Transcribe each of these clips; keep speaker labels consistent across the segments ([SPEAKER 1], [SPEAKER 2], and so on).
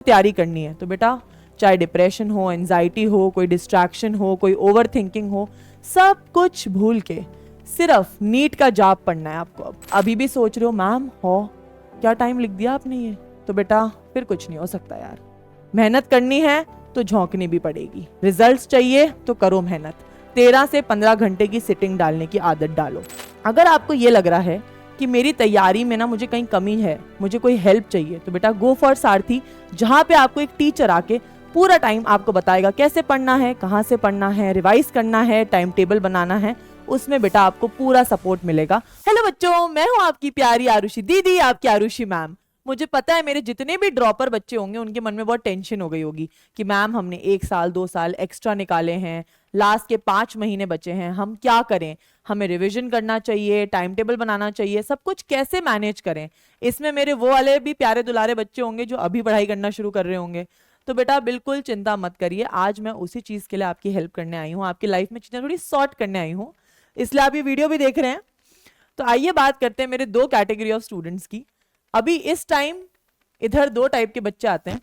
[SPEAKER 1] तैयारी करनी है तो बेटा चाहे डिप्रेशन हो, एंजाइटी हो, कोई डिस्ट्रैक्शन हो, कोई ओवर थिंकिंग हो, सब कुछ भूल के सिर्फ नीट का जाप पढ़ना है आपको। अब अभी भी सोच रहे हो मैम हो क्या टाइम लिख दिया आपने ये, तो बेटा फिर कुछ नहीं हो सकता यार। मेहनत करनी है तो झोंकनी भी पड़ेगी, रिजल्ट्स चाहिए तो करो मेहनत। 13 से 15 घंटे की सिटिंग डालने की आदत डालो। अगर आपको ये लग रहा है कि मेरी तैयारी में ना मुझे कहीं कमी है, मुझे कोई हेल्प चाहिए, तो बेटा गो फॉर सारथी, जहां पे आपको एक टीचर आके पूरा टाइम आपको बताएगा कैसे पढ़ना है, कहाँ से पढ़ना है, रिवाइज करना है, टाइम टेबल बनाना है। उसमें बेटा आपको पूरा सपोर्ट मिलेगा। हेलो बच्चों, मैं हूं आपकी प्यारी आरुषि दीदी, आपकी आरुषि मैम। मुझे पता है मेरे जितने भी ड्रॉपर बच्चे होंगे उनके मन में बहुत टेंशन हो गई होगी कि मैम हमने 1 साल 2 साल एक्स्ट्रा निकाले हैं, लास्ट के 5 महीने बचे हैं, हम क्या करें, हमें रिवीजन करना चाहिए, टाइम टेबल बनाना चाहिए, सब कुछ कैसे मैनेज करें। इसमें मेरे वो वाले भी प्यारे दुलारे बच्चे होंगे जो अभी पढ़ाई करना शुरू कर रहे होंगे। तो बेटा बिल्कुल चिंता मत करिए, आज मैं उसी चीज के लिए आपकी हेल्प करने आई हूँ, आपकी लाइफ में चीजें थोड़ी सॉर्ट करने आई हूँ, इसलिए आप ये वीडियो भी देख रहे हैं। तो आइए बात करते हैं मेरे 2 कैटेगरी ऑफ स्टूडेंट्स की। अभी इस टाइम इधर 2 टाइप के बच्चे आते हैं।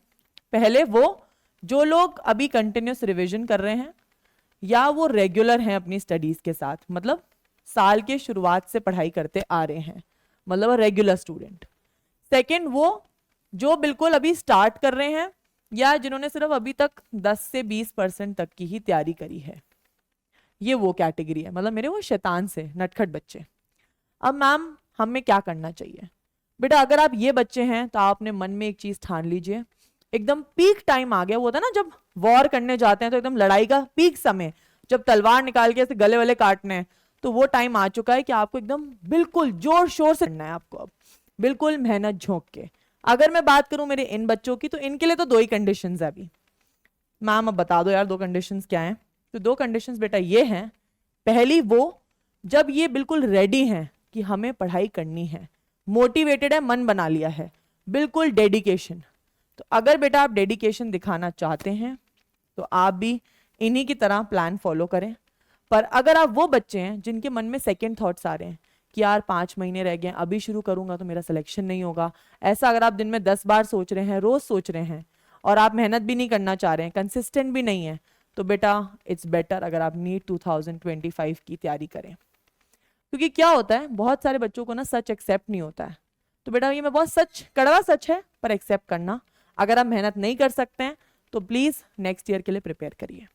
[SPEAKER 1] पहले वो जो लोग अभी कंटिन्यूस रिवीजन कर रहे हैं या वो रेगुलर हैं अपनी स्टडीज के साथ, मतलब साल के शुरुआत से पढ़ाई करते आ रहे हैं, मतलब रेगुलर स्टूडेंट। सेकंड वो जो बिल्कुल अभी स्टार्ट कर रहे हैं या जिन्होंने सिर्फ अभी तक 10 से 20% तक की ही तैयारी करी है, ये वो कैटेगरी है, मतलब मेरे वो शैतान से नटखट बच्चे। अब मैम हमें क्या करना चाहिए? बेटा अगर आप ये बच्चे हैं तो आपने मन में एक चीज ठान लीजिए, एकदम पीक टाइम आ गया, वो था ना जब वॉर करने जाते हैं तो एकदम लड़ाई का पीक समय, जब तलवार निकाल के ऐसे गले वाले काटने हैं, तो वो टाइम आ चुका है कि आपको एकदम बिल्कुल जोर शोर से करना है आपको, अब बिल्कुल मेहनत झोंक के। अगर मैं बात करूं मेरे इन बच्चों की, तो इनके लिए तो 2 ही कंडीशंस है अभी। मैम अब बता दो यार 2 कंडीशंस क्या हैं? तो 2 कंडीशंस बेटा ये हैं, पहली वो जब ये बिल्कुल रेडी हैं कि हमें पढ़ाई करनी है, मोटिवेटेड है, मन बना लिया है, बिल्कुल डेडिकेशन। तो अगर बेटा आप डेडिकेशन दिखाना चाहते हैं तो आप भी इन्हीं की तरह प्लान फॉलो करें। पर अगर आप वो बच्चे हैं जिनके मन में सेकंड थॉट्स आ रहे हैं कि यार 5 महीने रह गए, अभी शुरू करूंगा तो मेरा सिलेक्शन नहीं होगा, ऐसा अगर आप दिन में 10 बार सोच रहे हैं, रोज सोच रहे हैं, और आप मेहनत भी नहीं करना चाह रहे हैं, कंसिस्टेंट भी नहीं है, तो बेटा इट्स बेटर अगर आप नीट 2025 की तैयारी करें। क्योंकि क्या होता है, बहुत सारे बच्चों को ना सच एक्सेप्ट नहीं होता है। तो बेटा ये मैं बहुत सच, कड़वा सच है, पर एक्सेप्ट करना। अगर आप मेहनत नहीं कर सकते हैं तो प्लीज नेक्स्ट ईयर के लिए प्रिपेयर करिए।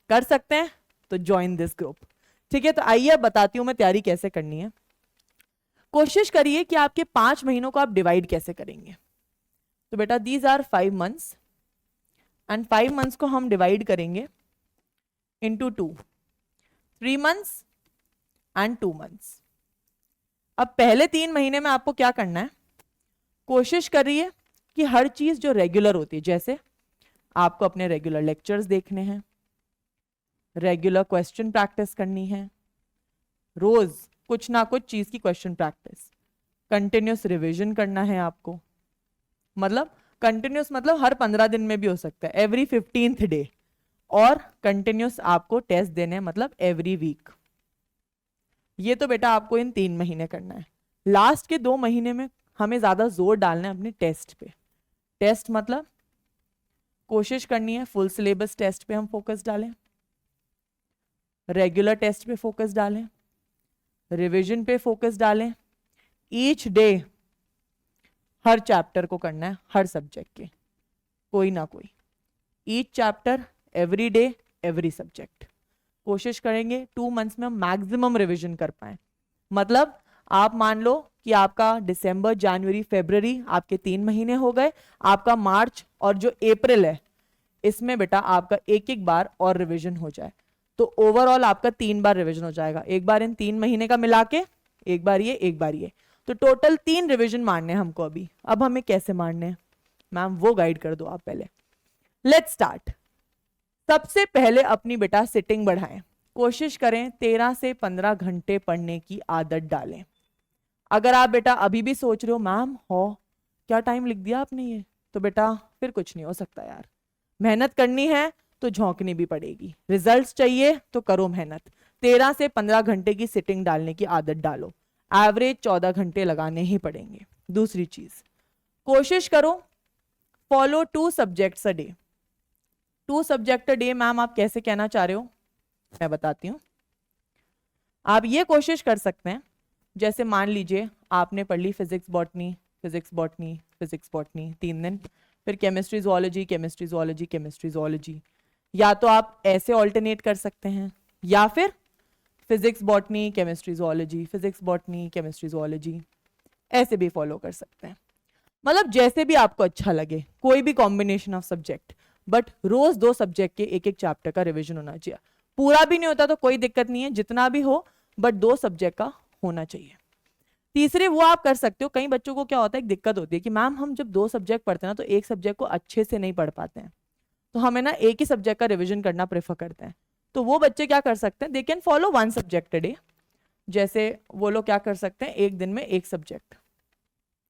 [SPEAKER 1] कर सकते हैं तो ज्वाइन दिस ग्रुप, ठीक है? तो आइए अब बताती हूँ मैं तैयारी कैसे करनी है। कोशिश करिए कि आपके 5 महीनों को आप डिवाइड कैसे करेंगे। तो बेटा these are 5 months and 5 months को हम डिवाइड करेंगे इनटू 2, 3 मंथ्स एंड 2 मंथ्स। अब पहले 3 महीने में आपको क्या करना है, कोशिश करिए कि हर चीज जो रेगुलर होती है, जैसे आपको अपने रेगुलर लेक्चर्स देखने हैं, रेगुलर क्वेश्चन प्रैक्टिस करनी है, रोज कुछ ना कुछ चीज की क्वेश्चन प्रैक्टिस, कंटिन्यूस रिवीजन करना है आपको, मतलब कंटिन्यूस मतलब हर 15 दिन में भी हो सकता है, एवरी 15th डे, और कंटिन्यूस आपको टेस्ट देने हैं, मतलब एवरी वीक। ये तो बेटा आपको इन 3 महीने करना है। लास्ट के 2 महीने में हमें ज्यादा जोर डालना है अपने टेस्ट पे। टेस्ट मतलब कोशिश करनी है फुल सिलेबस टेस्ट पे हम फोकस डालें, रेगुलर टेस्ट पे फोकस डालें, रिवीजन पे फोकस डालें, ईच डे हर चैप्टर को करना है, हर सब्जेक्ट के कोई ना कोई, each chapter every day every subject. कोशिश करेंगे 2 मंथ्स में हम मैक्सिमम रिवीजन कर पाए। मतलब आप मान लो कि आपका दिसंबर, जनवरी, फरवरी आपके 3 महीने हो गए, आपका मार्च और जो अप्रैल है इसमें बेटा आपका एक एक बार और रिवीजन हो जाए, तो ओवरऑल आपका 3 बार रिवीजन हो जाएगा, एक बार इन 3 महीने का मिला के, एक बार ये, एक बार ये, तो टोटल 3 रिवीजन मारने हैं हमको अभी। अब हमें कैसे मारने हैं मैम, वो गाइड कर दो आप पहले। Let's start. सबसे पहले अपनी बेटा सिटिंग बढ़ाएं, कोशिश करें 13 से 15 घंटे पढ़ने की आदत डालें। अगर आप बेटा अभी भी सोच रहे हो मैम हो क्या टाइम लिख दिया आपने ये, तो बेटा फिर कुछ नहीं हो सकता यार। मेहनत करनी है तो झोंकनी भी पड़ेगी, रिजल्ट्स चाहिए तो करो मेहनत। 13 से 15 घंटे की सिटिंग डालने की आदत डालो, एवरेज 14 घंटे लगाने ही पड़ेंगे। दूसरी चीज, कोशिश करो follow 2 subjects a day. 2 subject a day ma'am आप कैसे कहना चाह रहे हो, मैं बताती हूँ। आप ये कोशिश कर सकते हैं, जैसे मान लीजिए आपने पढ़ ली physics botany physics botany physics botany 3 दिन, फिर chemistry zoology chemistry zoology chemistry zoology, या तो आप ऐसे ऑल्टरनेट कर सकते हैं, या फिर physics botany chemistry zoology physics botany chemistry zoology, ऐसे भी फॉलो कर सकते हैं। मतलब जैसे भी आपको अच्छा लगे, कोई भी कॉम्बिनेशन ऑफ सब्जेक्ट, बट रोज 2 सब्जेक्ट के एक चैप्टर का रिवीजन होना चाहिए। पूरा भी नहीं होता तो कोई दिक्कत नहीं है, जितना भी हो, बट 2 सब्जेक्ट का होना चाहिए। तीसरे वो आप कर सकते हो, कई बच्चों को क्या होता है, एक दिक्कत होती है कि मैम हम जब 2 सब्जेक्ट पढ़ते हैं ना तो एक सब्जेक्ट को अच्छे से नहीं पढ़ पाते हैं, तो हमें ना एक ही सब्जेक्ट का रिवीजन करना प्रेफर करते हैं। तो वो बच्चे क्या कर सकते हैं, they can follow 1 subject a day. जैसे वो लोग क्या कर सकते हैं, एक दिन में 1 सब्जेक्ट,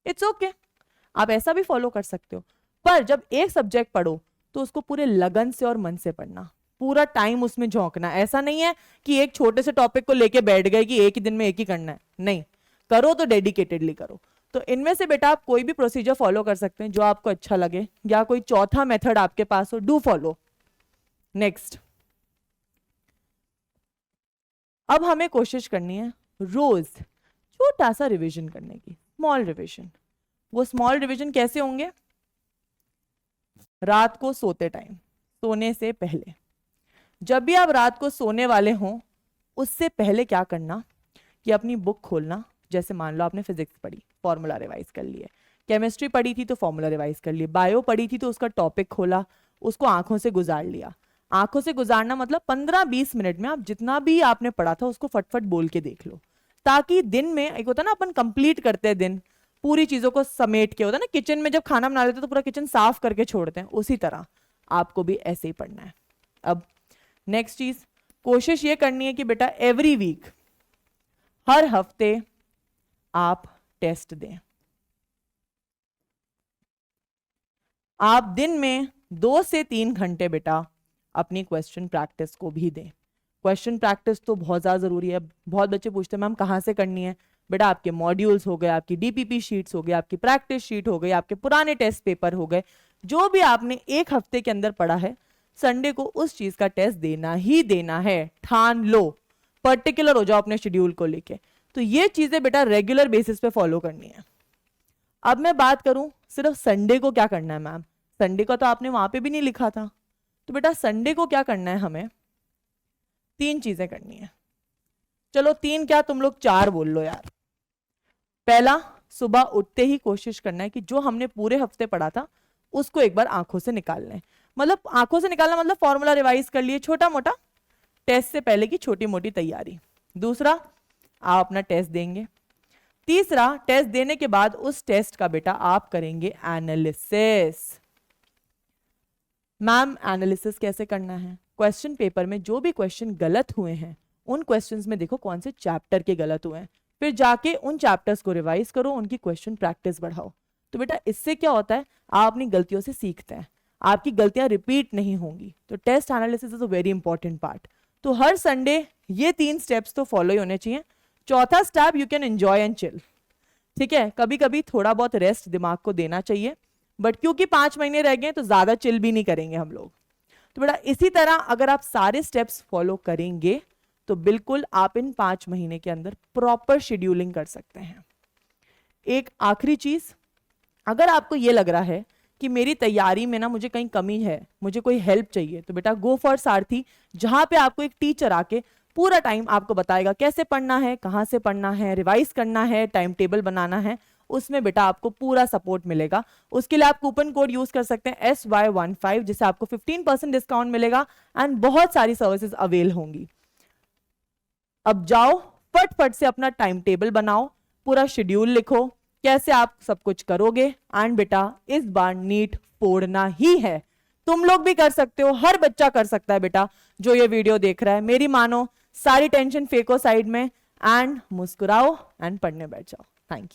[SPEAKER 1] इट्स ओके, आप ऐसा भी फॉलो कर सकते हो। पर जब एक सब्जेक्ट पढ़ो तो उसको पूरे लगन से और मन से पढ़ना, पूरा टाइम उसमें झोंकना। ऐसा नहीं है कि एक छोटे से टॉपिक को लेके बैठ गए कि एक ही दिन में एक ही करना है, नहीं, करो तो डेडिकेटेडली करो। तो इनमें से बेटा आप कोई भी प्रोसीजर फॉलो कर सकते हैं जो आपको अच्छा लगे, या कोई चौथा मेथड आपके पास हो, डू फॉलो। नेक्स्ट, अब हमें कोशिश करनी है रोज छोटा सा रिवीजन करने की, स्मॉल रिवीजन। वो स्मॉल रिवीजन कैसे होंगे, रात को सोते टाइम, सोने से पहले। जब भी आप रात को सोने वाले हों, उससे पहले क्या करना कि अपनी बुक खोलना। जैसे मान लो आपने फिजिक्स पढ़ी, फॉर्मूला रिवाइज कर लिए, केमिस्ट्री पढ़ी थी तो फॉर्मूला रिवाइज कर लिए, बायो पढ़ी थी तो उसका टॉपिक खोला, उसको आंखों से गुजार लिया। आंखों से गुजारना मतलब 15-20 मिनट में आप जितना भी आपने पढ़ा था उसको फटफट बोल के देख लो, ताकि दिन में एक होता ना अपन कंप्लीट करते हैं दिन, पूरी चीजों को समेट के, होता ना किचन में जब खाना बना लेते तो पूरा किचन साफ करके छोड़ते हैं, उसी तरह आपको भी ऐसे ही पढ़ना है। अब नेक्स्ट चीज, कोशिश ये करनी है कि बेटा एवरी वीक, हर हफ्ते आप टेस्ट दें। आप दिन में 2 से 3 घंटे बेटा अपनी क्वेश्चन प्रैक्टिस को भी दें। क्वेश्चन प्रैक्टिस तो बहुत ज़्यादा ज़रूरी है। बहुत बच्चे पूछते हैं मैम कहाँ से करनी है, बेटा आपके मॉड्यूल्स हो गए, आपकी डीपीपी शीट्स हो गए, आपकी प्रैक्टिस शीट हो गई, आपके पुराने टेस्ट पेपर हो गए, जो भी आपने एक हफ्ते के अंदर पढ़ा है, संडे को उस चीज़ का टेस्ट देना ही देना है। ठान लो, पर्टिकुलर हो जाओ अपने शेड्यूल को लेके। तो ये चीज़ें बेटा रेगुलर बेसिस पे फॉलो करनी है। अब मैं बात करूं सिर्फ संडे को क्या करना है मैम, संडे का तो आपने वहां पे भी नहीं लिखा था, तो बेटा संडे को क्या करना है, हमें 3 चीजें करनी है। चलो 3 क्या, तुम लोग 4 बोल लो यार। पहला, सुबह उठते ही कोशिश करना है कि जो हमने पूरे हफ्ते पढ़ा था उसको एक बार आंखों से निकाल लें। मतलब आंखों से निकालना मतलब फॉर्मूला रिवाइज कर लिए, छोटा मोटा, टेस्ट से पहले की छोटी मोटी तैयारी। दूसरा, आप अपना टेस्ट देंगे। तीसरा, टेस्ट देने के बाद उस टेस्ट का बेटा आप करेंगे एनालिसिस। मैम एनालिसिस कैसे करना है, क्वेश्चन पेपर में जो भी क्वेश्चन गलत हुए हैं उन क्वेश्चंस में देखो कौन से चैप्टर के गलत हुए हैं, फिर जाके उन चैप्टर्स को रिवाइज करो, उनकी क्वेश्चन प्रैक्टिस बढ़ाओ। तो बेटा इससे क्या होता है, आप अपनी गलतियों से सीखते हैं, आपकी गलतियां रिपीट नहीं होंगी। तो test analysis is a very important part. तो हर संडे ये 3 स्टेप्स तो फॉलो ही होने चाहिए। चौथा step, you can enjoy and chill. ठीक है, कभी कभी थोड़ा बहुत रेस्ट दिमाग को देना चाहिए, बट क्योंकि 5 महीने रह गए तो ज्यादा चिल भी नहीं करेंगे हम लोग। तो बेटा इसी तरह अगर आप सारे स्टेप्स फॉलो करेंगे तो बिल्कुल आप इन 5 महीने के अंदर प्रॉपर शेड्यूलिंग कर सकते हैं। एक आखिरी चीज, अगर आपको ये लग रहा है कि मेरी तैयारी में ना मुझे कहीं कमी है, मुझे कोई हेल्प चाहिए, तो बेटा गो फॉर सारथी, जहां पे आपको एक टीचर आके पूरा टाइम आपको बताएगा कैसे पढ़ना है, कहाँ से पढ़ना है, रिवाइज करना है, टाइम टेबल बनाना है। उसमें बेटा आपको पूरा सपोर्ट मिलेगा। उसके लिए आप कूपन कोड यूज कर सकते हैं SY15, जिससे आपको 15% डिस्काउंट मिलेगा एंड बहुत सारी सर्विसेज अवेल होंगी। अब जाओ फट से अपना टाइम टेबल बनाओ, पूरा शेड्यूल लिखो, कैसे आप सब कुछ करोगे, एंड बेटा इस बार नीट फोड़ना ही है। तुम लोग भी कर सकते हो, हर बच्चा कर सकता है बेटा जो ये वीडियो देख रहा है। मेरी मानो, सारी टेंशन फेंको साइड में एंड मुस्कुराओ एंड पढ़ने बैठ जाओ। Thank you.